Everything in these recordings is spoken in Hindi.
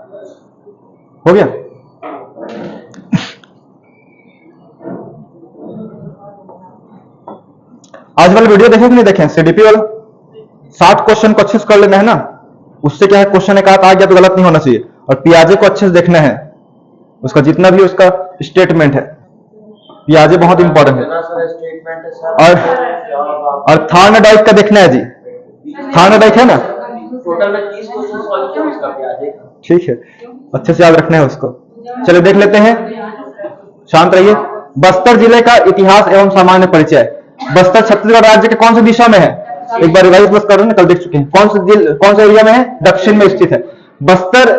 हो गया। आज वाला वीडियो देखें कि नहीं देखें, सीडीपी वाला 60 क्वेश्चन को अच्छे से कर लेना है ना। उससे क्या है, क्वेश्चन एक आध आ गया तो गलत नहीं होना चाहिए। और पियाजे को अच्छे से देखना है, उसका जितना भी उसका स्टेटमेंट है, पियाजे बहुत इंपॉर्टेंट है। और थार्नडाइक का देखना है जी, थार्नडाइक है ना, टोटल में 30 क्वेश्चन सॉल्व किया उसका पियाजे का। ठीक है, अच्छे से याद रखना है उसको। चलिए देख लेते हैं, शांत रहिए। बस्तर जिले का इतिहास एवं सामान्य परिचय। बस्तर छत्तीसगढ़ राज्य के कौन सी दिशा में है? एक बार रिवाइज बस कर रहे हैं, कल देख चुके हैं। कौन सा एरिया में है? दक्षिण में स्थित है। बस्तर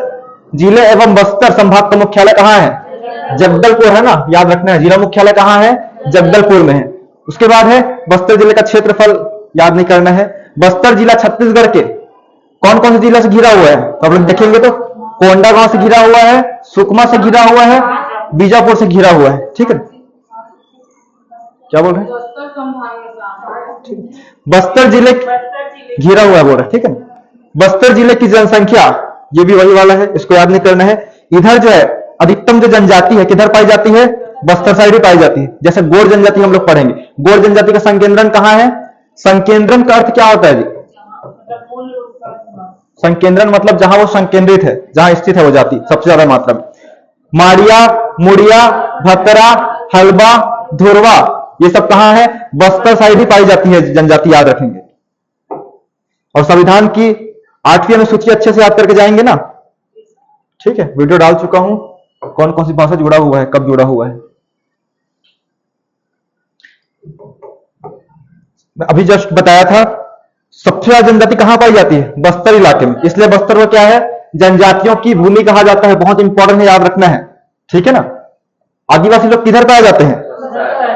जिले एवं बस्तर संभाग का मुख्यालय कहाँ है? जगदलपुर है ना, याद रखना है। जिला मुख्यालय कहाँ है? जगदलपुर में है। उसके बाद है बस्तर जिले का क्षेत्रफल, याद नहीं करना है। बस्तर जिला छत्तीसगढ़ के कौन कौन से जिला से घिरा हुआ है? तो आप लोग देखेंगे तो कोंडागांव से घिरा हुआ है, सुकमा से घिरा हुआ है, बीजापुर से घिरा हुआ है। ठीक है, क्या बोल रहे हैं? बस्तर जिले घिरा हुआ है बोल रहे, ठीक है। बस्तर जिले की जनसंख्या, ये भी वही वाला है, इसको याद नहीं करना है। इधर जो है अधिकतम जो जनजाति है किधर पाई जाती है? बस्तर साइड ही पाई जाती है। जैसे गोर जनजाति हम लोग पढ़ेंगे, गोर जनजाति का संकेंद्रण कहाँ है? संकेंद्रण का अर्थ क्या होता है जी? संकेंद्रण मतलब जहां वो संकेंद्रित है, जहां स्थित है वो जाति सबसे ज्यादा मात्रा में। माड़िया, मुड़िया, भतरा, हलबा, धुरवा, ये सब कहां है? बस्तर साइड ही पाई जाती है जनजाति, याद रखेंगे। और संविधान की 8वीं अनुसूची अच्छे से याद करके जाएंगे ना। ठीक है, वीडियो डाल चुका हूं, कौन कौन सी भाषा जुड़ा हुआ है, कब जुड़ा हुआ है। मैं अभी जस्ट बताया था, सबसे ज्यादा जनजाति कहां पाई जाती है? बस्तर इलाके में। इसलिए बस्तर को क्या है? जनजातियों की भूमि कहा जाता है। बहुत इंपॉर्टेंट है, याद रखना है, ठीक है ना। आदिवासी लोग किधर पाए जाते हैं?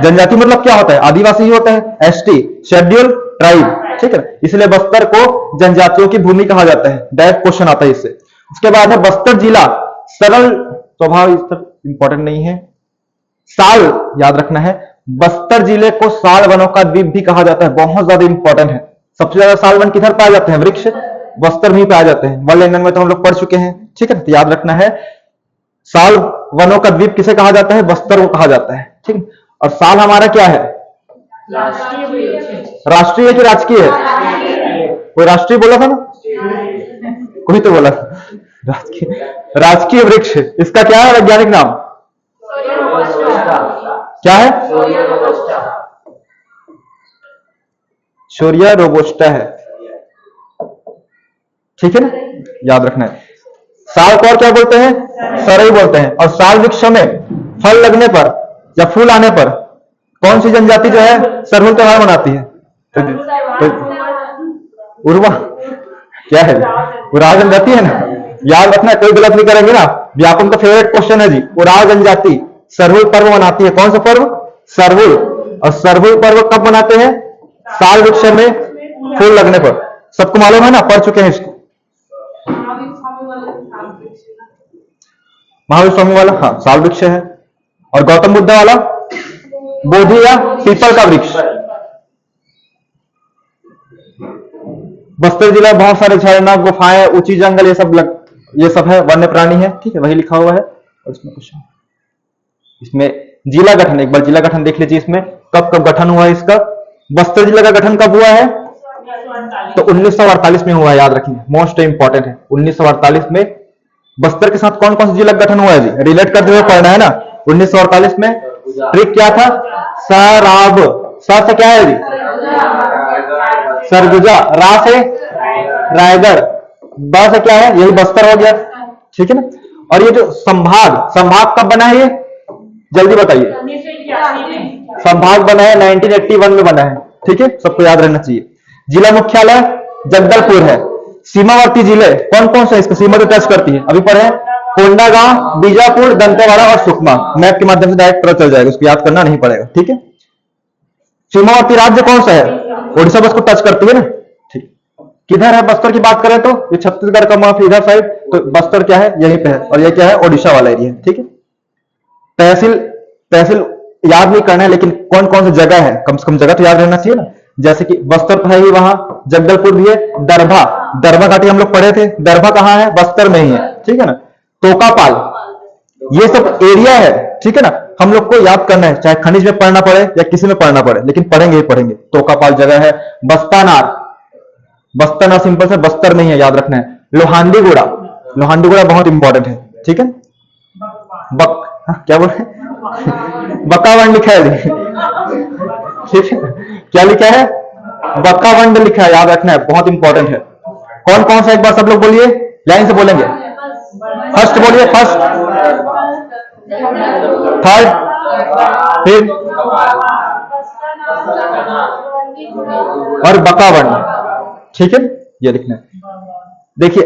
जनजाति मतलब क्या होता है? आदिवासी ही होता है, एसटी, शेड्यूल ट्राइब, ठीक है। इसलिए बस्तर को जनजातियों की भूमि कहा जाता है। डायरेक्ट क्वेश्चन आता है इससे। उसके बाद है बस्तर जिला सरल स्वभाव, इंपॉर्टेंट नहीं है। साल याद रखना है, बस्तर जिले को साल वनों का द्वीप भी कहा जाता है, बहुत ज्यादा इंपॉर्टेंट है। सबसे ज्यादा साल वन किधर पाए जाते हैं? वृक्ष बस्तर में ही पाए जाते हैं। वन लैंग्वेज में तो हम लोग पढ़ चुके हैं, ठीक है। तो याद रखना है, साल वनों का द्वीप किसे कहा जाता है? बस्तर को कहा जाता है, ठीक। और साल हमारा क्या है? राष्ट्रीय है कि राजकीय है? कोई राष्ट्रीय बोला था ना, कोई तो बोला था राजकीय। राजकीय वृक्ष, इसका क्या है वैज्ञानिक नाम? क्या है? शोरिया रोबोस्टा है, ठीक है ना, याद रखना है। साल को और क्या बोलते हैं? सरई बोलते हैं। और साल वृक्ष में फल लगने पर या फूल आने पर कौन सी जनजाति जो है सरहुल त्योहार मनाती है? उर्वा क्या है? उराव जनजाति है ना, याद रखना, कोई गलत नहीं करेंगे ना। व्यापक का फेवरेट क्वेश्चन है जी। उराव जनजाति सरहुल पर्व मनाती है। कौन सा पर्व? सरहुल। और सरहुल पर्व कब मनाते हैं? साल वृक्ष में फूल लगने पर। सबको मालूम है ना, पढ़ चुके हैं इसको। महावीर स्वामी वाला, हाँ, साल वृक्ष है। और गौतम बुद्ध वाला बोधि या पीपल का वृक्ष। बस्तर जिला में बहुत सारे झरना, गुफाएं, ऊंची जंगल, ये सब है, वन्य प्राणी है, ठीक है, वही लिखा हुआ है। और इसमें कुछ इसमें जिला गठन, एक बार जिला गठन देख लीजिए। इसमें कब कब गठन हुआ है इसका? बस्तर जिला का गठन कब हुआ है? तो 1948 में हुआ है, याद रखिए, मोस्ट इंपॉर्टेंट है। 1948 में बस्तर के साथ कौन कौन सा जिला का गठन हुआ है जी? रिलेट करते हुए पढ़ना है ना। 1948 में ट्रिक क्या था? सराब, सा से क्या है जी? सरगुजा, रा से रायगढ़, बा से क्या है? यही बस्तर हो गया, ठीक है ना। और ये जो संभाग कब बना है? ये जल्दी बताइए। संभाग बना है 1981 में बना है, ठीक है, सबको याद रहना चाहिए। जिला मुख्यालय जगदलपुर है। सीमावर्ती जिले कौन कौन से इसको सीमा को टच करती है? अभी पढ़े, कोंडागांव, बीजापुर, दंतेवाड़ा और सुकमा। मैप के माध्यम से डायरेक्ट पता चल जाएगा, उसको याद करना नहीं पड़ेगा, ठीक है। सीमावर्ती राज्य कौन सा है? ओडिशा बस को टच करती है ना, ठीक। किधर है? बस्तर की बात करें तो ये छत्तीसगढ़ का माफ इधर साइड, तो बस्तर क्या है? यहीं पे है। और ये क्या है? ओडिशा वाला एरिया, ठीक है। तहसील याद नहीं करना है, लेकिन कौन कौन सी जगह है, कम से कम जगह तो याद रहना चाहिए ना। जैसे कि बस्तर तो है ही, वहां जगदलपुर भी है। दरभा घाटी हम लोग पढ़े थे, दरभा कहाँ है? बस्तर में ही है, ठीक है ना। तोकापाल, ये सब एरिया है, ठीक है ना। हम लोग को याद करना है, चाहे खनिज में पढ़ना पड़े या किसी में पढ़ना पड़े, लेकिन पढ़ेंगे ही पढ़ेंगे। तोकापाल जगह है। बस्तानार, बस्तानार सिंपल से बस्तर नहीं है, याद रखना है। लोहांडीगुड़ा, लोहांडीगुड़ा बहुत इंपॉर्टेंट है, ठीक है। क्या बोल रहे हैं? बकावंड लिखा है जी, ठीक है। क्या लिखा है? बकावंड लिखा है, याद रखना है, बहुत इंपॉर्टेंट है। कौन कौन सा, एक बार सब लोग बोलिए, लाइन से बोलेंगे। फर्स्ट बोलिए, फर्स्ट, थर्ड, फिर और बकावंड, ठीक है। ये लिखना है। देखिए,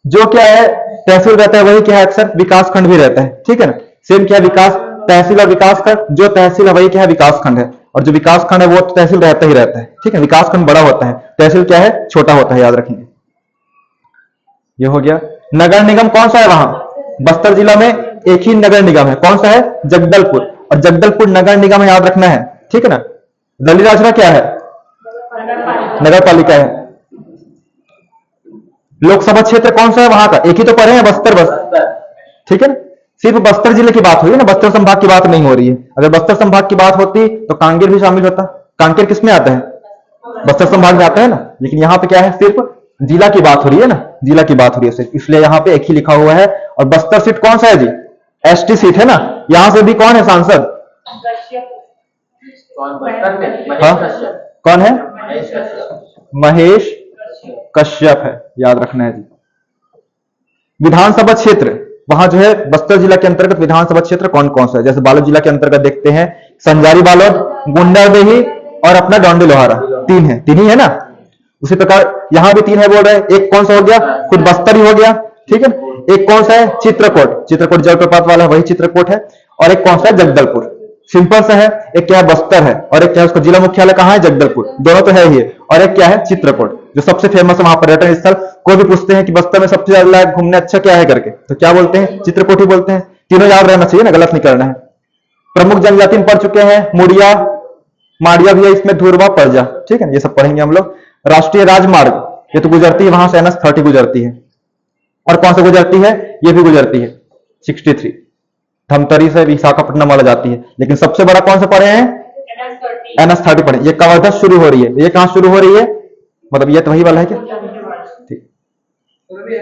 जो क्या है तहसील रहता है वही क्या है अक्सर विकास खंड भी रहता है, ठीक है ना। सेम क्या है, विकास तहसील और विकास खंड, जो तहसील है वही क्या है विकास खंड है, और जो विकास खंड है वो तो तहसील रहता ही रहता है, ठीक है। विकास खंड बड़ा होता है, तहसील क्या है छोटा होता है, याद रखेंगे। ये हो गया। नगर निगम कौन सा है वहां? बस्तर जिला में एक ही नगर निगम है, कौन सा है? जगदलपुर, और जगदलपुर नगर निगम है, याद रखना है, ठीक है ना। दलीराजरा क्या है? नगर पालिका है। लोकसभा क्षेत्र कौन सा है वहां का? एक ही तो पढ़े हैं, बस्तर, बस, ठीक है ना। सिर्फ बस्तर जिले की बात हुई है ना, बस्तर संभाग की बात नहीं हो रही है। अगर बस्तर संभाग की बात होती तो कांकेर भी शामिल होता। कांकेर किस में आता है? बस्तर संभाग में आता है ना। लेकिन यहाँ पे क्या है, सिर्फ जिला की बात हो रही है ना, जिला की बात हो रही है सिर्फ, इसलिए यहाँ पे एक ही लिखा हुआ है। और बस्तर सीट कौन सा है जी? एसटी सीट है ना। यहां से भी कौन है सांसद? कौन है? महेश कश्यप है, याद रखना है जी। विधानसभा क्षेत्र वहां जो है बस्तर जिला के अंतर्गत विधानसभा क्षेत्र कौन कौन सा है? जैसे बालोद जिला के अंतर्गत देखते हैं संजारी बालोद, गुंडादेही और अपना डोंडी लोहारा, तीन है, तीन ही है ना। उसी प्रकार यहां भी तीन है बोल रहे हैं। एक कौन सा हो गया? खुद बस्तर ही हो गया, ठीक है। एक कौन सा है? चित्रकूट, चित्रकूट जलप्रपात वाला वही चित्रकूट है। और एक कौन सा है? जगदलपुर, सिंपल सा है। एक क्या है? बस्तर है, और एक क्या है उसका जिला मुख्यालय कहाँ है? जगदलपुर, दोनों तो है ही। और एक क्या है? चित्रकूट, जो सबसे फेमस है वहां पर्यटन स्थल। कोई भी पूछते हैं कि बस्तर में सबसे ज्यादा घूमने अच्छा क्या है करके, तो क्या बोलते हैं? चित्रकूट ही बोलते हैं। तीनों याद रहना चाहिए ना, गलत नहीं करना है। प्रमुख जनजाति में पढ़ चुके हैं, मुड़िया, माड़िया भी है इसमें, धुरवा, परजा, ठीक है, ये सब पढ़ेंगे हम लोग। राष्ट्रीय राजमार्ग, ये तो गुजरती है वहां से, NH-30 गुजरती है। और कौन सा गुजरती है? ये भी गुजरती है 63, धमतरी से विशाखापट्टनम वाला जाती है। लेकिन सबसे बड़ा कौन सा पढ़े हैं? NH-30 पढ़े। ये कवर्धा शुरू हो रही है, ये कहां शुरू हो रही है? मतलब ये तो वही वाला है क्या? ठीक,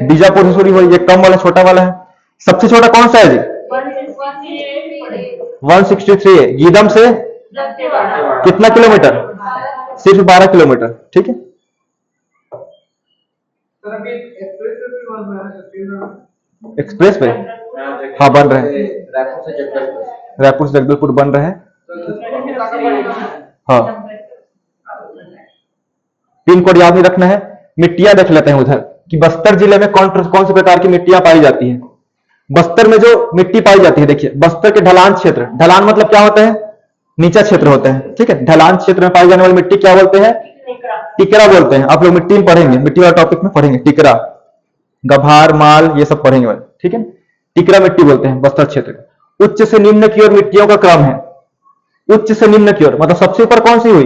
बीजापुर से शुरू हो रही है, ये कम वाला छोटा वाला है। सबसे छोटा कौन सा है जी? 163 है। गीदम से कितना किलोमीटर? सिर्फ 12 किलोमीटर, ठीक है। एक्सप्रेस वे हाँ बन रहे हैं, रायपुर से जगदलपुर बन रहे हैं। हाँ, पिन कोड याद नहीं रखना है। मिट्टियां देख लेते हैं उधर कि बस्तर जिले में कौन कौन सी प्रकार की मिट्टियां पाई जाती हैं। बस्तर में जो मिट्टी पाई जाती है, देखिए बस्तर के ढलान क्षेत्र, ढलान मतलब क्या होता है? नीचा क्षेत्र होता है, ठीक है। ढलान क्षेत्र में पाई जाने वाली मिट्टी क्या बोलते हैं? टिकरा बोलते हैं। आप लोग मिट्टी में पढ़ेंगे, मिट्टी वाला टॉपिक में पढ़ेंगे, टिकरा, गभार, माल, ये सब पढ़ेंगे, ठीक है। टिकरा मिट्टी बोलते हैं बस्तर क्षेत्र का। उच्च से निम्न की ओर मिट्टियों का क्रम है, उच्च से निम्न की ओर, मतलब सबसे ऊपर कौन सी हुई?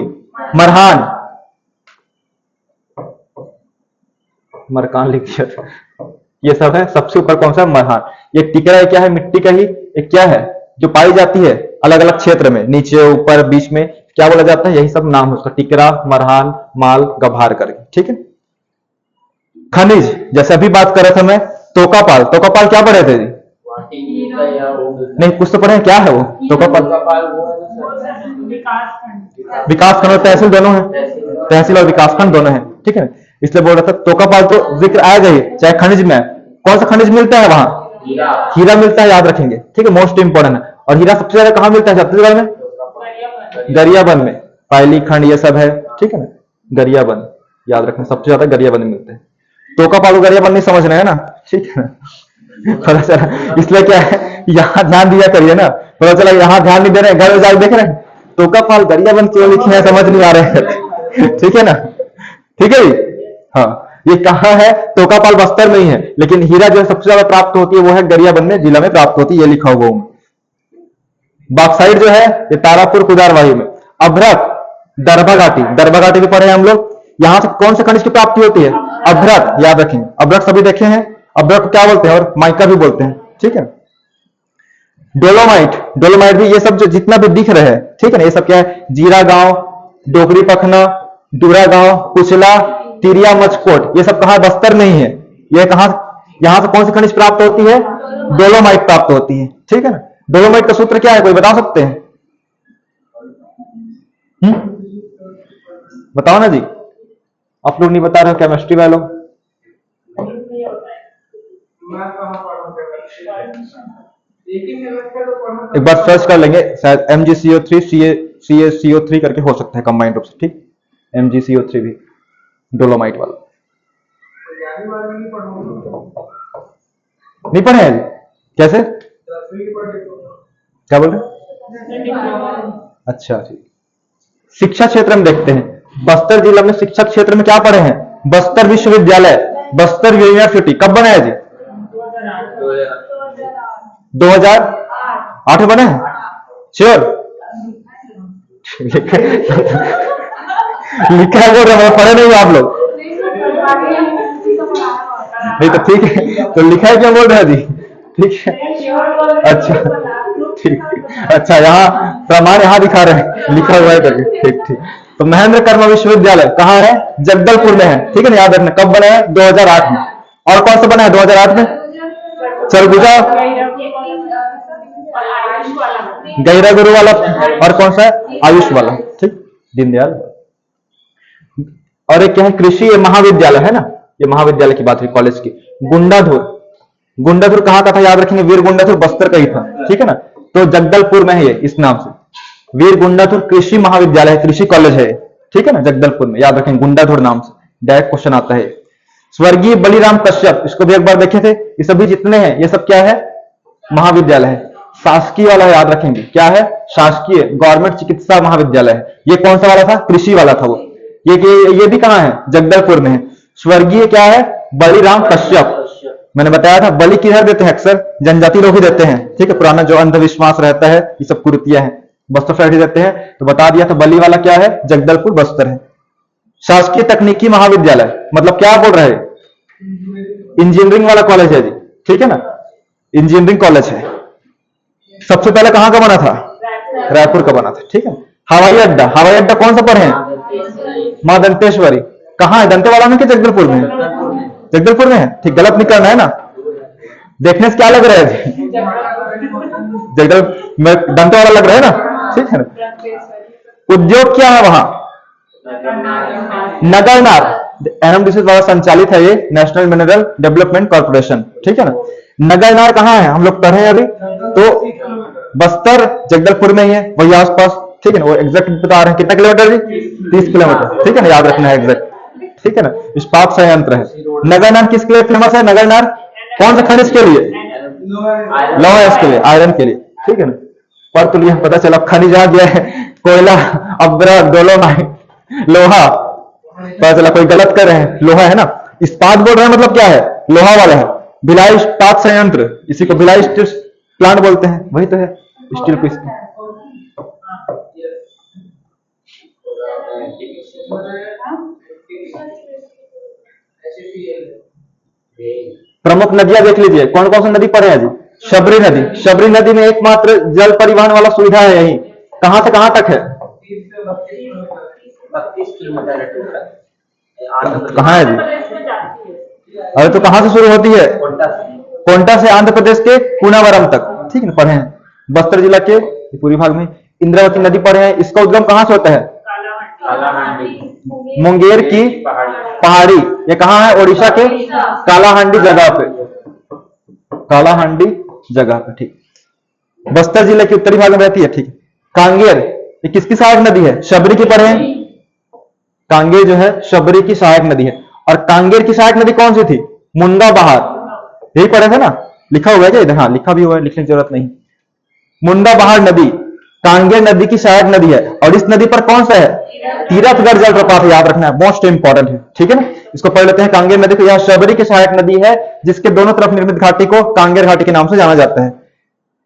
मरहान, मरकान लिख दिया, ये सब है। सबसे ऊपर कौन सा? मरहान। ये टिकरा क्या है? मिट्टी का ही एक क्या है जो पाई जाती है अलग अलग क्षेत्र में, नीचे, ऊपर, बीच में, क्या बोला जाता है? यही सब नाम है उसका, टिकरा, मरहान, माल, गभार करके, ठीक है। खनिज, जैसे अभी बात कर रहा था मैं, तोकापाल, तोकापाल क्या पढ़े थे जी? नहीं, कुछ तो पढ़े, क्या है वो तोकापाल? विकास खंड और तहसील दोनों है, तहसील और विकास खंड दोनों है, ठीक है। इसलिए बोल रहा था तोकापाल तो जिक्र आएगा ही, चाहे खनिज में। कौन सा खनिज मिलता है वहां? हीरा मिलता है, याद रखेंगे, ठीक है, मोस्ट इंपोर्टेंट है। और हीरा सबसे ज्यादा कहां मिलता है? छत्तीसगढ़ में, गरियाबंद में, पायली खंड ये सब है, ठीक है ना। गरियाबंद याद रखना, सबसे ज्यादा गरियाबंद मिलते हैं। तोकापाल को गरियाबंद नहीं समझ रहे हैं ना, ठीक है ना। पता चला, इसलिए क्या है, यहाँ ध्यान दिया करिए ना। पता चला यहाँ ध्यान नहीं दे रहे, घर में जाकर देख रहे हैं तोकापाल गरियाबंद क्यों लिखे हैं, समझ नहीं आ रहे हैं, ठीक है ना, ठीक है। हाँ, ये कहाँ है? तोकापाल बस्तर में ही है, लेकिन हीरा जो सबसे ज्यादा प्राप्त होती है वो है गरियाबंद जिला में प्राप्त होती है, ये लिखा हुआ हूं। बॉक्साइट जो है ये तारापुर कुदारवाही में। अभ्रक, दरभा घाटी, दरभा घाटी भी पढ़े हम लोग। यहां से कौन से खनिज की प्राप्ति होती है? अभ्रक, याद रखेंगे। अभ्रक सभी देखे हैं। अभ्रक को क्या बोलते हैं? और माइका भी बोलते हैं, ठीक है। डोलोमाइट, डोलोमाइट भी, ये सब जो जितना भी दिख रहे हैं, ठीक है ना, ये सब क्या है, जीरा गांव, डोगरी पखना, डूरा गांव, कुचला, तिरिया मचकोट, ये सब कहां, बस्तर में ही है। ये कहां, यहां से कौन सी खनिज प्राप्त होती है, डोलोमाइट प्राप्त होती है, ठीक है ना। डोलोमाइट का सूत्र क्या है, कोई बता सकते हैं? बताओ ना जी, आप लोग नहीं बता रहे हो, केमिस्ट्री वालों। एक बार सर्च कर लेंगे, शायद MgCO3 CaCO3 करके हो सकता है कंबाइंड रूप से, ठीक। MgCO3 भी डोलोमाइट वाला नहीं पढ़े हैं? कैसे, क्या बोल रहे? अच्छा ठीक। शिक्षा क्षेत्र में देखते हैं, बस्तर जिला में शिक्षा क्षेत्र में क्या पढ़े हैं, बस्तर विश्वविद्यालय, बस्तर यूनिवर्सिटी कब बनाया जी? 2008 में बना है, श्योर? लिखा है बोल रहे, पढ़े नहीं हो आप लोग? नहीं तो ठीक है, तो लिखा है क्या बोल रहे हैं जी? ठीक है, अच्छा ठीक, अच्छा यहाँ प्रमाण यहाँ दिखा रहे हैं, लिखा हुआ है करके, ठीक ठीक। तो महेंद्र कर्मा विश्वविद्यालय कहाँ है, जगदलपुर में है, ठीक है ना, याद रखना। कब बना है, 2008 में। और कौन सा बना है 2008 में? सरगुजा, गैरा गुरु वाला, और कौन सा है, आयुष वाला, ठीक, दीनदयाल। और एक क्या है, कृषि महाविद्यालय है ना, ये महाविद्यालय की बात हुई, कॉलेज की। गुंडाधुर, गुंडाधुर कहाँ का था, याद रखेंगे, वीर गुंडाधुर बस्तर का ही था, ठीक है ना। तो जगदलपुर में है ये, इस नाम से वीर गुंडाधुर कृषि महाविद्यालय, कृषि कॉलेज है, ठीक है ना, जगदलपुर में, याद रखेंगे गुंडाधुर नाम से, डायरेक्ट क्वेश्चन आता है। स्वर्गीय बलिराम कश्यप, इसको भी एक बार देखे थे, ये सभी जितने हैं ये सब क्या है, महाविद्यालय है। शासकीय वाला याद रखेंगे, क्या है, शासकीय गवर्नमेंट चिकित्सा महाविद्यालय है। ये कौन सा वाला था, कृषि वाला था वो। ये भी कहाँ है, जगदलपुर में है। स्वर्गीय क्या है, बलिराम कश्यप, मैंने बताया था, बलि किधर देते हैं, अक्सर जनजाति लोग ही देते हैं, ठीक है। पुराना जो अंधविश्वास रहता है, ये सब कुरीतियां हैं, बस्तर साइड ही देते हैं, तो बता दिया। तो बलि वाला क्या है, जगदलपुर बस्तर है। शासकीय तकनीकी महाविद्यालय, मतलब क्या बोल रहे हैं, इंजीनियरिंग वाला कॉलेज है जी, ठीक है ना, इंजीनियरिंग कॉलेज है। सबसे पहले कहां का बना था, रायपुर का बना था, ठीक है। हवाई अड्डा, हवाई अड्डा कौन सा पढ़े हैं, मां दंतेश्वरी, कहां है, दंतेवाड़ा में कि जगदलपुर में? जगदलपुर में है, ठीक, गलत नहीं करना है ना। देखने से क्या लग रहा है जी, जगदल में दंतेवाड़ा लग रहा है ना, ठीक है ना। उद्योग क्या है वहां, नगरनार, NMDC द्वारा संचालित है ये, नेशनल मिनरल डेवलपमेंट कॉर्पोरेशन, ठीक है ना। नगरनार कहाँ है, हम लोग पढ़े हैं अभी, तो बस्तर जगदलपुर में ही है, वही आसपास, ठीक है ना। वो एग्जैक्ट बता रहे हैं, कितना किलोमीटर जी, 30 किलोमीटर, ठीक है ना, याद रखना है एग्जैक्ट, ठीक है ना। इस्पात संयंत्र है। नगरनार किसके लिए फेमस है, नगरनार कौन सा खनिज के लिए, लौह के लिए, आयरन के लिए, ठीक है ना। पर तो लिया, पता चला खनिज आ गया है, कोयला, अब्रक, डोलोमाइट, लोहा, पता चला कोई गलत कर रहे हैं, लोहा है ना। इस्पात बोल रहे हैं, मतलब क्या है, लोहा वाला है। भिलाई इस्पात संयंत्र, इसी को भिलाई स्टील प्लांट बोलते हैं, वही तो है, स्टील पीस। प्रमुख नदियां देख लीजिए, कौन कौन सी नदी पड़े हैं जी, शबरी नदी, शबरी नदी में एकमात्र जल परिवहन वाला सुविधा है यही, कहां से कहां तक है, 32 किलोमीटर कहां है जी, अरे तो कहां से शुरू होती है, कोंटा से आंध्र प्रदेश के पूनावरम तक, ठीक है ना, पढ़े हैं। बस्तर जिला के पूरी भाग में इंद्रावती नदी पढ़े हैं, इसका उद्गम कहां से होता है, मुंगेर की पहाड़ी, ये कहां है, ओडिशा के कालाहांडी जगह पे, कालाहांडी जगह पे, ठीक। बस्तर जिले के उत्तरी भाग में रहती है, ठीक। कांगेर, ये किसकी सहायक नदी है, शबरी की पढ़े हैं, कांगेर जो है शबरी की सहायक नदी है। और कांगेर की सहायक नदी कौन सी थी, मुंडा बहार, यही पढ़े थे ना, लिखा हुआ है क्या इधर, हाँ लिखा भी हुआ है, लिखने की जरूरत नहीं। मुंडा बहार नदी कांगेर नदी की सहायक नदी है, और इस नदी पर कौन सा है, तीरथगढ़ जलप्रपात है, याद रखना है, मोस्ट इंपॉर्टेंट है, ठीक है ना। इसको पढ़ लेते हैं। कांगेर नदी को, यह शबरी की सहायक नदी है, जिसके दोनों तरफ निर्मित घाटी को कांगेर घाटी के नाम से जाना जाता है।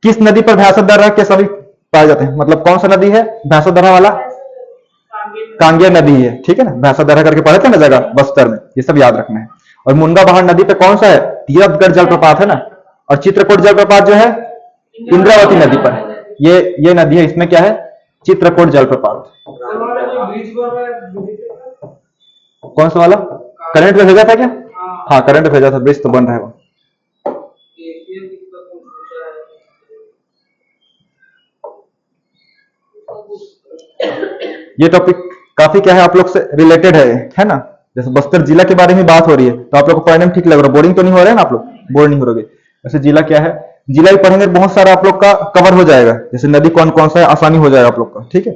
किस नदी पर भैंसा दर्रा के सभी पाए जाते हैं, मतलब कौन सा नदी है, भैंसा दर्रा वाला कांगेर नदी है, ठीक है ना, भैंसा दर्रा करके पढ़े थे ना जगह बस्तर में, ये सब याद रखना है। और मुंडा बहार नदी पे कौन सा है, तीरथगढ़ जलप्रपात है ना, और चित्रकूट जलप्रपात जो है इंद्रावती नदी पर है। ये नदी है, इसमें क्या है, चित्रकूट जलप्रपात। कौन सा वाला करंट में भेजा था क्या? हाँ करंट भेजा था, ब्रिज तो बन रहा है वो। ये टॉपिक काफी क्या है, आप लोग से रिलेटेड है ना। जैसे बस्तर जिला के बारे में बात हो रही है तो आप लोग को पढ़ने में ठीक लग रहा है, बोरिंग तो नहीं हो रहा है ना, आप लोग बोर नहीं हो रहे। वैसे जिला क्या है, जिला ही पढ़ेंगे बहुत सारा आप लोग का कवर हो जाएगा। जैसे नदी कौन कौन सा है, आसानी हो जाएगा आप लोग का, ठीक है।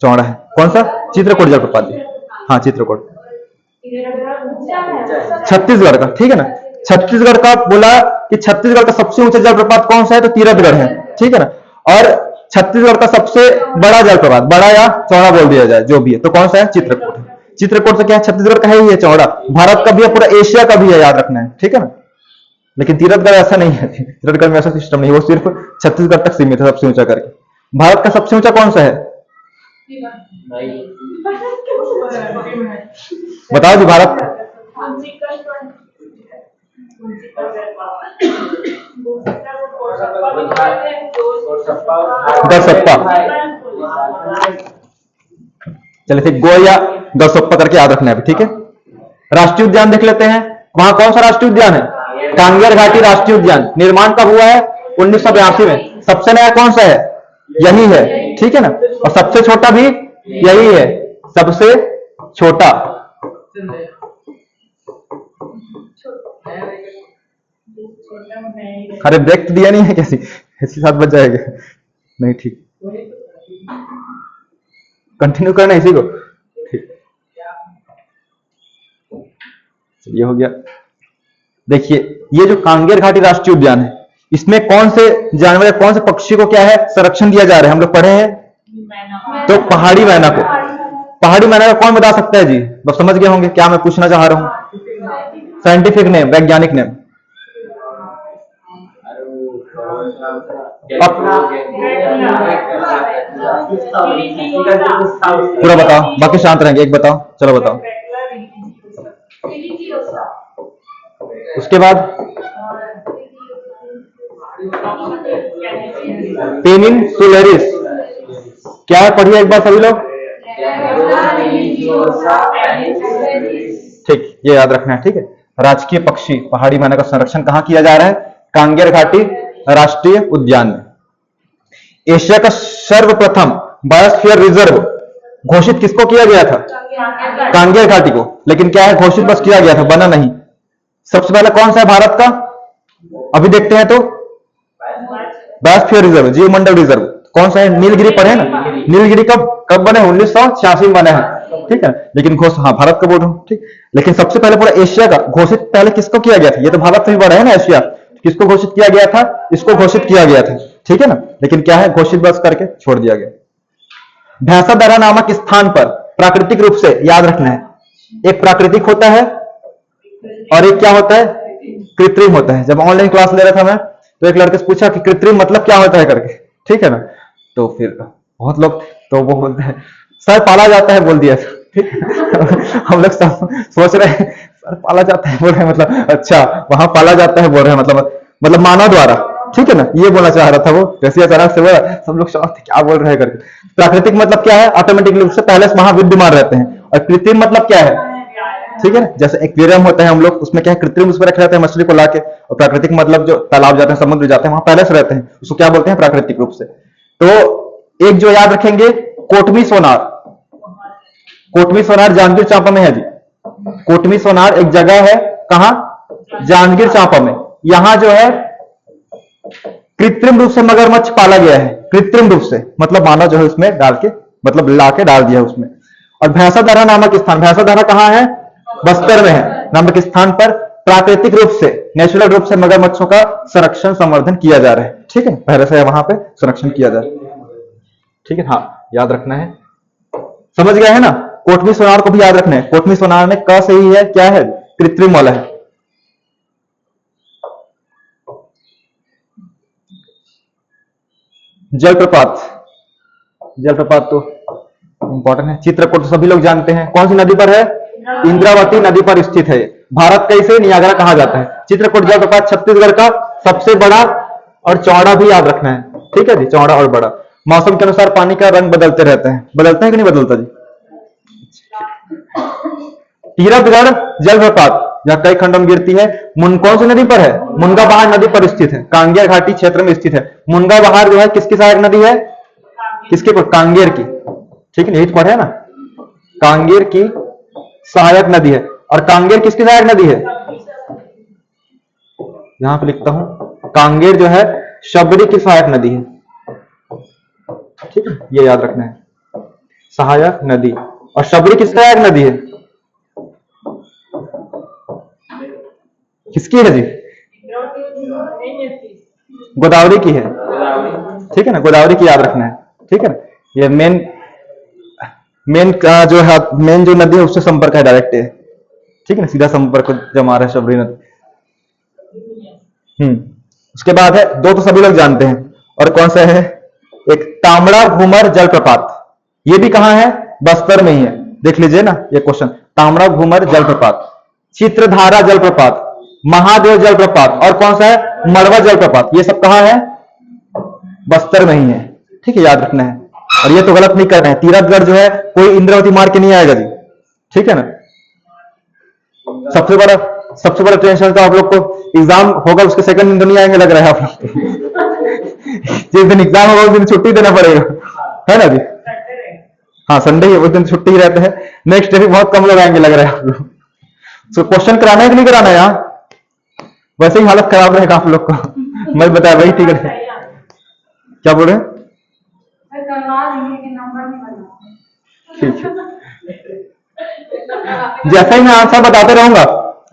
चौड़ा है कौन सा, चित्रकूट जलप्रपात। हाँ चित्रकूट छत्तीसगढ़ का, ठीक है ना। छत्तीसगढ़ का बोला कि छत्तीसगढ़ का सबसे ऊंचा जलप्रपात कौन सा है, तो तीरथगढ़ है, ठीक है ना। और छत्तीसगढ़ का सबसे बड़ा जलप्रपात, बड़ा या चौड़ा बोल दिया जाए जो भी है, तो कौन सा है, चित्रकूट है। चित्रकूट से क्या है, छत्तीसगढ़ का है ही है चौड़ा, भारत का भी है, पूरा एशिया का भी है, याद रखना है, ठीक है ना। लेकिन तीरथगढ़ ऐसा नहीं है, तीरथगढ़ में ऐसा सिस्टम नहीं, वो सिर्फ छत्तीसगढ़ तक सीमित है सबसे ऊंचा करके। भारत का सबसे ऊंचा कौन सा है, बताओ जी, भारत गरसप्पा। चलिए ठीक, गो या गरसप्पा करके याद रखना है, ठीक है। राष्ट्रीय उद्यान देख लेते हैं, वहां कौन सा राष्ट्रीय उद्यान है, कांगेर घाटी राष्ट्रीय उद्यान। निर्माण कब हुआ है, 1982 में। सबसे नया कौन सा है, यही है, ठीक है ना। और सबसे छोटा भी यही है, सबसे छोटा। अरे ब्रेक तो दिया नहीं है, कैसी ऐसी साथ बच जाएगा, नहीं ठीक, कंटिन्यू करना इसी को, ठीक। ये हो गया। देखिए ये जो कांगेर घाटी राष्ट्रीय उद्यान है, इसमें कौन से जानवर या कौन से पक्षी को क्या है, संरक्षण दिया जा रहा है, हम लोग पढ़े हैं, तो पहाड़ी मैना को। पहाड़ी मैना का कौन बता सकता है जी, बस समझ गए होंगे क्या मैं पूछना चाह रहा हूं, साइंटिफिक नेम, वैज्ञानिक नेम। पूरा बताओ, बाकी शांत रहेंगे, एक बताओ, चलो बताओ। उसके बाद पेनिनसुलरिस, क्या है, पढ़िए एक बार सभी लोग, ठीक, ये याद रखना है, ठीक है। राजकीय पक्षी पहाड़ी मैना का संरक्षण कहां किया जा रहा है, कांगेर घाटी राष्ट्रीय उद्यान में। एशिया का सर्वप्रथम बायोस्फीयर रिजर्व घोषित किसको किया गया था, कांगेर घाटी को। लेकिन क्या है, घोषित बस किया गया था, बना नहीं। सबसे पहले कौन सा है भारत का, अभी देखते हैं, तो बायोस्फीयर रिजर्व, जीवमंडल रिजर्व कौन सा है, नीलगिरी पढ़े ना, नीलगिरी कब बने, 1986 में बने हैं, ठीक है। लेकिन हाँ भारत का बोल रहा हूं, ठीक। लेकिन सबसे पहले पूरा एशिया का घोषित पहले किसको किया गया था, ये तो भारत से भी बड़ा है ना एशिया, किसको घोषित किया गया था, इसको घोषित किया गया था, ठीक है ना। लेकिन क्या है, घोषित बस करके छोड़ दिया गया। भैंसादरा नामक स्थान पर प्राकृतिक रूप से, याद रखना है, एक प्राकृतिक होता है और एक क्या होता है, कृत्रिम होता है। जब ऑनलाइन क्लास ले रहा था मैं, तो एक लड़के से पूछा कि कृत्रिम मतलब क्या होता है करके, ठीक है ना। तो फिर बहुत लोग तो वो बोलते हैं सर पाला जाता है, बोल दिया, ठीक है। हम लोग सब सोच रहे हैं सर पाला जाता है, बोल रहे हैं मतलब अच्छा वहां पाला जाता है बोल रहे हैं, मतलब मानव द्वारा, ठीक है ना, ये बोलना चाह रहा था वो। जैसे अचानक से बोला, सब लोग समझते क्या बोल रहे हैं करके। प्राकृतिक मतलब क्या है, ऑटोमेटिक रूप से पहले से वहां विद्यमान रहते हैं। और कृत्रिम मतलब क्या है, ठीक है ना, जैसे एक्वेरियम होता है हम लोग, उसमें क्या है, कृत्रिम उसमें रख रहते हैं मछली को लाके। और प्राकृतिक मतलब जो तालाब जाते हैं, समुद्र जाते हैं, वहां पहले से रहते हैं, उसको क्या बोलते हैं, प्राकृतिक रूप से। तो एक जो याद रखेंगे, कोटमी सोनार। कोटमी सोनार जांजगीर चांपा में है जी। कोटमी सोनार एक जगह है, कहां, जांजगीर चांपा में। यहां जो है कृत्रिम रूप से मगरमच्छ पाला गया है, कृत्रिम रूप से, मतलब मानव जो है उसमें डाल के, मतलब ला के डाल दिया उसमें। और भैंसादरा नामक स्थान, भैंसादरा कहां है, बस्तर में है, नामक स्थान पर प्राकृतिक रूप से, नेचुरल रूप से मगरमच्छों का संरक्षण संवर्धन किया जा रहा है, ठीक है। पहले से वहां पे संरक्षण किया जा रहा है, ठीक है। हाँ याद रखना है, समझ गया है ना। कोटमी सोनार को भी याद रखना है, कोटमी सोनार में क सही है, क्या है, कृत्रिम वाला है। जलप्रपात, जलप्रपात तो इंपॉर्टेंट है। चित्रकूट तो सभी लोग जानते हैं, कौन सी नदी पर है, इंद्रावती नदी पर स्थित है। भारत का इसे नियाग्रा कहा जाता है। चित्रकूट जलप्रपात छत्तीसगढ़ का सबसे बड़ा और चौड़ा भी याद रखना है, ठीक है जी, चौड़ा और बड़ा। मौसम के अनुसार पानी का रंग बदलते रहते हैं, बदलते हैं कि नहीं बदलता जी? तीरथगढ़ जलप्रपात यह कई खंडों में गिरती है, कौन सी नदी पर है? मुनगा बहार नदी पर स्थित है, कांगेर घाटी क्षेत्र में स्थित है। मुनगा बहार जो है किसकी सहायक नदी है? किसके पर? कांगेर की, ठीक है, यही तो पढ़े ना, कांगेर की सहायक नदी है। और कांगेर किसकी सहायक नदी है? यहां पे लिखता हूं, कांगेर जो है शबरी की सहायक नदी है, ठीक है, ये याद रखना है, सहायक नदी। और शबरी किसकी सहायक नदी है? किसकी है जी? गोदावरी की है, ठीक है ना, गोदावरी की याद रखना है, ठीक है ना। ये मेन का जो है, मेन जो नदी है उससे संपर्क है डायरेक्ट है, ठीक है ना, सीधा संपर्क जमा रहा है शबरी नदी। उसके बाद है, दो तो सभी लोग जानते हैं, और कौन सा है? एक तामड़ा घूमर जलप्रपात, ये भी कहां है? बस्तर में ही है, देख लीजिए ना ये क्वेश्चन, तामड़ा घूमर जलप्रपात, चित्रधारा जलप्रपात, महादेव जलप्रपात, और कौन सा है? मड़वा जलप्रपात, ये सब कहां है? बस्तर में ही है, ठीक है, याद रखना है। और ये तो गलत नहीं करना है, तीरथगढ़ जो है कोई इंद्रावती मार के नहीं आएगा जी, ठीक है ना। सबसे बड़ा टेंशन तो आप लोग को एग्जाम होगा उसके सेकंड दिन तो नहीं आएंगे लग रहा है आप लोग जिस दिन एग्जाम होगा उस दिन छुट्टी देना पड़ेगा, है ना जी? हाँ, संडे ही उस दिन छुट्टी ही रहते हैं, नेक्स्ट डे भी बहुत कम लोग आएंगे लग रहा है आप लोग। तो क्वेश्चन कराना है कि नहीं कराना है? यहाँ वैसे ही हालत खराब रहेगा आप लोग को मैं बताया, वही ठीक है। क्या बोल रहे हैं? ठीक है, जैसा ही मैं आंसर बताते रहूंगा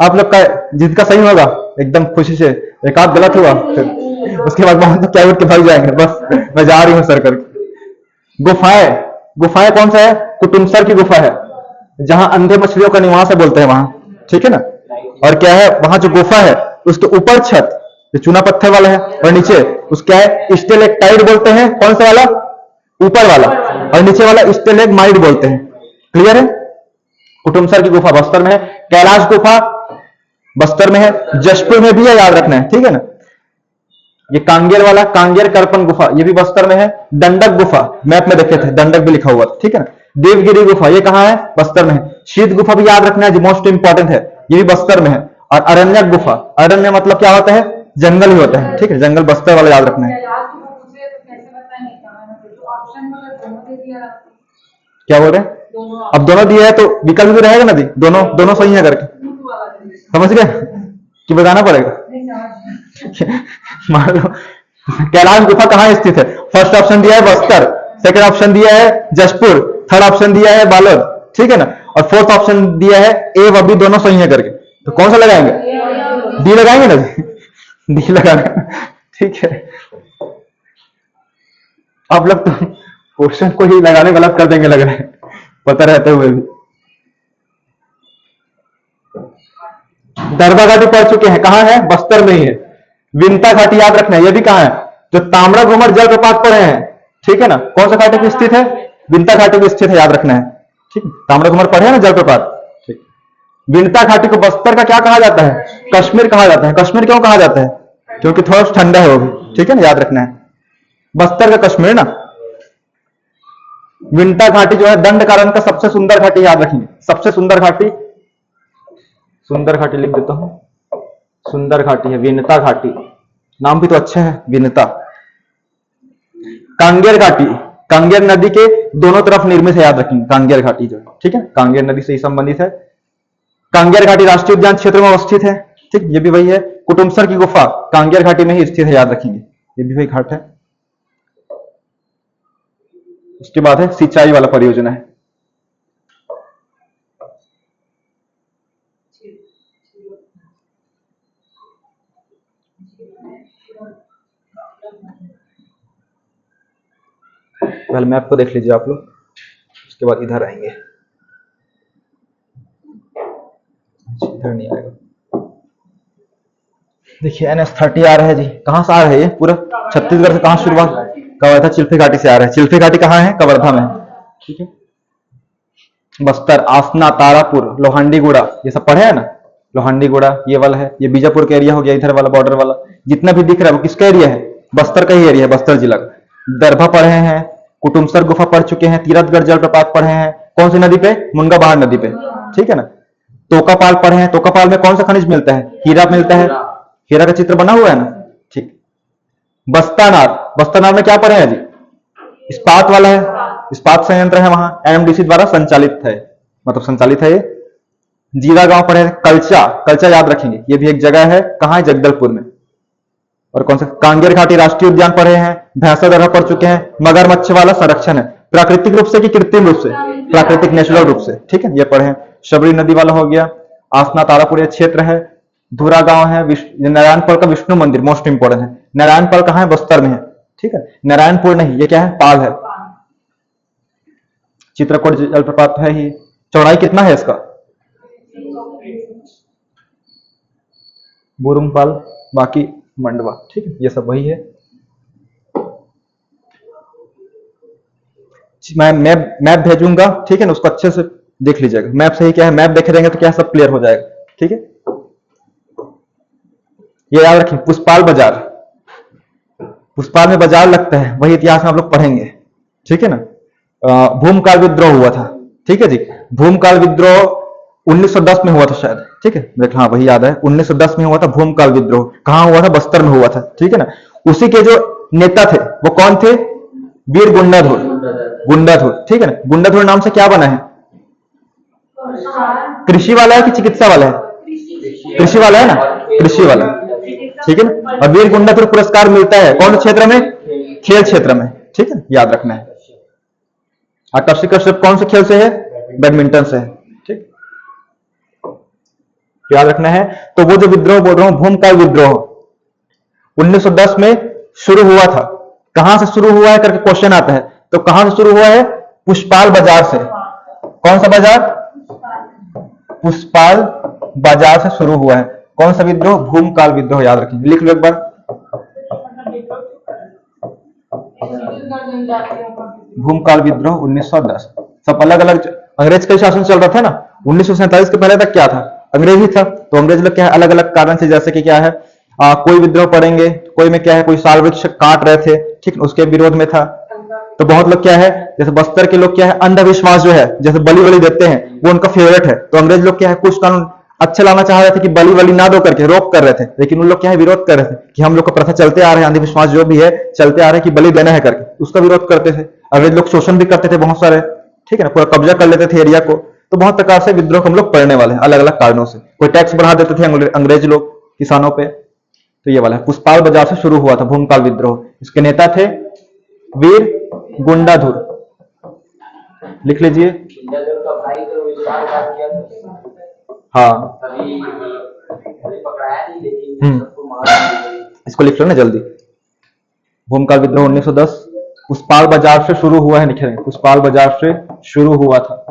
आप लोग का, जिसका सही होगा एकदम खुशी से, एक आध गलत हुआ फिर उसके बाद बहुत तो क्या उठ के भाग जाएंगे, बस मैं जा रही हूँ सर करके। गुफाएं कौन सा है? कुटुमसर की गुफा है, जहां अंधे मछलियों का निवास है बोलते हैं वहां, ठीक है ना। और क्या है वहां जो गुफा है उसके ऊपर छत जो चूना पत्थर वाला है, और नीचे उसका है स्टेलेक्टाइट बोलते हैं, कौन सा वाला? ऊपर वाला, और नीचे वाला स्टेलेग्माइट बोलते हैं, क्लियर है। कुटुमसर की गुफा बस्तर में है, कैलाश गुफा बस्तर में है, जशपुर में भी है, याद रखना है, ठीक है ना। ये कांगेर वाला, कांगेर करपन गुफा, ये भी बस्तर में है। दंडक गुफा मैप में देखे थे, दंडक भी लिखा हुआ था, ठीक है ना। देवगिरी गुफा ये कहां है? बस्तर में है। शीत गुफा भी याद रखना है जी, मोस्ट इंपॉर्टेंट है, ये भी बस्तर में है। और अरण्यक गुफा, अरण्य मतलब क्या होता है? जंगल ही होता है, ठीक है, जंगल बस्तर वाला याद रखना है। क्या बोल रहे हैं? अब दोनों दिए है तो विकल्प भी रहेगा ना जी, दोनों सही है करके, समझ गए कि बताना पड़ेगा? मान लो कैलाश गुफा कहां स्थित है? फर्स्ट ऑप्शन दिया है बस्तर, सेकंड ऑप्शन दिया है जशपुर, थर्ड ऑप्शन दिया है बालोद, ठीक है ना, और फोर्थ ऑप्शन दिया है ए व बी दोनों सही है करके, तो कौन सा लगाएंगे? डी लगाएंगे ना जी, डी लगाना, ठीक है। आप लोग तो क्वेश्चन को ही लगाने गलत कर देंगे लग रहा है, पता रहते हुए भी। दरबा घाटी पढ़ चुके हैं, कहां है? बस्तर में ही है। विंता घाटी याद रखना है, ये भी कहां है? जो तामड़ा घूमर जलप्रपात पढ़े हैं, ठीक है ना, कौन सा घाटी में स्थित है? विंता घाटी में स्थित है, याद रखना है, ठीक है। तामड़ा घूमर पढ़े हैं ना जलप्रपात, ठीक। विंता घाटी को बस्तर का क्या कहा जाता है? कश्मीर कहा जाता है। कश्मीर क्यों कहा जाता है? क्योंकि थोड़ा ठंडा है वो भी, ठीक है ना, याद रखना है, बस्तर का कश्मीर ना। विंता घाटी जो है दंडकारण्य का सबसे सुंदर घाटी, याद रखेंगे, सबसे सुंदर घाटी, सुंदर घाटी लिख देता हूं, सुंदर घाटी है विनता घाटी, नाम भी तो अच्छा है विनता। कांगेर घाटी, कांगेर नदी के दोनों तरफ निर्मित है, याद रखेंगे, कांगेर घाटी जो है, ठीक है, कांगेर नदी से ही संबंधित है। कांगेर घाटी राष्ट्रीय उद्यान क्षेत्र में अवस्थित है, ठीक, ये भी वही है। कुटुमसर की गुफा कांगेर घाटी में ही स्थित है, याद रखेंगे, ये भी वही घाट है। उसके बाद है सिंचाई वाला परियोजना है, पहले मैप को देख लीजिए आप लोग, उसके बाद इधर आएंगे, इधर नहीं आएगा। देखिए NH30 आ रहा है जी, कहां से आ रहा है ये? पूरा छत्तीसगढ़ से कहां शुरुआत? कवर्धा चिल्फी घाटी से आ रहा है। चिल्फी घाटी कहां है? कवर्धा में, ठीक है। बस्तर, आसना, तारापुर, लोहांडीगुड़ा, ये सब पढ़े हैं ना, लोहांडीगुड़ा ये वाला है, ये बीजापुर का एरिया हो गया, इधर वाला बॉर्डर वाला जितना भी दिख रहा है वो किसका एरिया है? बस्तर का ही एरिया है, बस्तर जिला का। दरभा पढ़े हैं, कुटुमसर गुफा पढ़ चुके हैं, तीरथगढ़ जलप्रपात पढ़े हैं, कौन सी नदी पे? मुनगा बहार नदी पे, ठीक है ना। तोकापाल पढ़े हैं, तोकापाल में कौन सा खनिज मिलता है? हीरा मिलता है, हीरा का चित्र बना हुआ है ना, ठीक। बस्तानार, बस्तानार में क्या पढ़े हैं जी? इस्पात वाला है, इस्पात संयंत्र है वहां, एनएमडीसी द्वारा संचालित है, मतलब संचालित है ये। जीरा गांव पढ़े हैं, कलचा, कलचा याद रखेंगे, ये भी एक जगह है, कहां है? जगदलपुर में। और कौन सा? कांगेर घाटी राष्ट्रीय उद्यान पढ़े हैं, भैंसा दर्रा पढ़ चुके हैं, मगरमच्छ वाला संरक्षण है, प्राकृतिक रूप से कि कृत्रिम रूप से? प्राकृतिक, नेचुरल रूप से, ठीक है, ये पढ़े हैं। शबरी नदी वाला हो गया, आसना तारापुर ये क्षेत्र है, धुरा गांव है, नारायणपुर का विष्णु मंदिर मोस्ट इंपोर्टेंट है। नारायणपुर कहां है? बस्तर में है, ठीक है। नारायणपुर नहीं, ये क्या है? पाल है। चित्रकूट जलप्रपात है ही। चौड़ाई कितना है इसका? बुरुमपाल, बाकी मंडवा, ठीक है, ये सब वही है। मैं मैप भेजूंगा, ठीक है ना, उसको अच्छे से देख लीजिएगा। मैप से ही क्या है, मैप देखे रहेंगे तो क्या सब क्लियर हो जाएगा, ठीक है। ये याद रखें, पुष्पाल बाजार, पुष्पाल में बाजार लगता है, वही इतिहास में आप लोग पढ़ेंगे, ठीक है ना। भूमकाल विद्रोह हुआ था, ठीक है जी। भूमकाल विद्रोह 1910 में हुआ था शायद, ठीक है, देख, हाँ वही याद है, 1910 में हुआ था भूमकाल विद्रोह। कहां हुआ था? बस्तर में हुआ था, ठीक है ना। उसी के जो नेता थे वो कौन थे? वीर गुंडाधुर, गुंडाधुर, ठीक है ना। गुंडाधुर नाम से क्या बना है? कृषि वाला है कि चिकित्सा वाला है? कृषि वाला है ना, कृषि वाला, ठीक है ना। और वीर गुंडाधुर पुरस्कार मिलता है कौन क्षेत्र में? खेल क्षेत्र में, ठीक है, याद रखना है। आकर्षक कश्यप कौन से खेल से है? बैडमिंटन से है, ठीक, याद रखना है। तो वो जो विद्रोह बोल रहा हूं, भूमकाल विद्रोह 1910 में शुरू हुआ था। कहां से शुरू हुआ है करके क्वेश्चन आता है, तो कहां से शुरू हुआ है? पुष्पाल बाजार से। कौन सा बाजार? पुष्पाल बाजार से शुरू हुआ है। कौन सा विद्रोह? भूमकाल विद्रोह, याद रखेंगे, लिख लो एक बार। भूमकाल विद्रोह 1910। सब अलग अलग, अंग्रेज का शासन चल रहा था ना, 1947 के पहले तक क्या था? अंग्रेज ही था। तो अंग्रेज लोग क्या है, अलग अलग कारण से, जैसे कि क्या है, कोई विद्रोह पढ़ेंगे, कोई में क्या है, कोई साल वृक्ष काट रहे थे, ठीक, उसके विरोध में था। तो बहुत लोग क्या है, जैसे बस्तर के लोग क्या है, अंधविश्वास जो है, जैसे बलि वली देते हैं, वो उनका फेवरेट है। तो अंग्रेज लोग क्या है, कुछ कानून अच्छे लाना चाह रहे थे कि बलि वली ना दो करके रोक कर रहे थे, लेकिन उन लोग क्या है, विरोध कर रहे थे कि हम लोग का प्रथा चलते आ रहे हैं, अंधविश्वास जो भी है चलते आ रहे हैं कि बलि देना है करके, उसका विरोध करते थे। अंग्रेज लोग शोषण भी करते थे बहुत सारे, ठीक है ना, पूरा कब्जा कर लेते थे एरिया को। तो बहुत प्रकार से विद्रोह हम लोग पढ़ने वाले हैं, अलग अलग कारणों से। कोई टैक्स बढ़ा देते थे अंग्रेज लोग किसानों पे। तो ये वाला है, पुष्पाल बाजार से शुरू हुआ था भूमकाल विद्रोह। इसके नेता थे वीर गुंडाधुर, लिख लीजिए। का भाई तो विश्वासघात किया था, हाँ, अभी पकड़ाया नहीं, लेकिन सबको मार दिया। इसको लिख लो ना जल्दी। भूमकाल विद्रोह 1910 पुष्पाल बाजार से शुरू हुआ है, लिखे, पुष्पाल बाजार से शुरू हुआ था।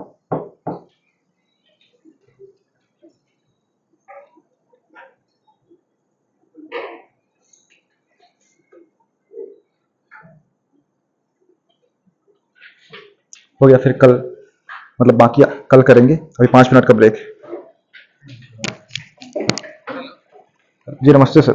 हो गया, फिर कल, मतलब बाकी कल करेंगे। अभी 5 मिनट का ब्रेक। जी नमस्ते सर।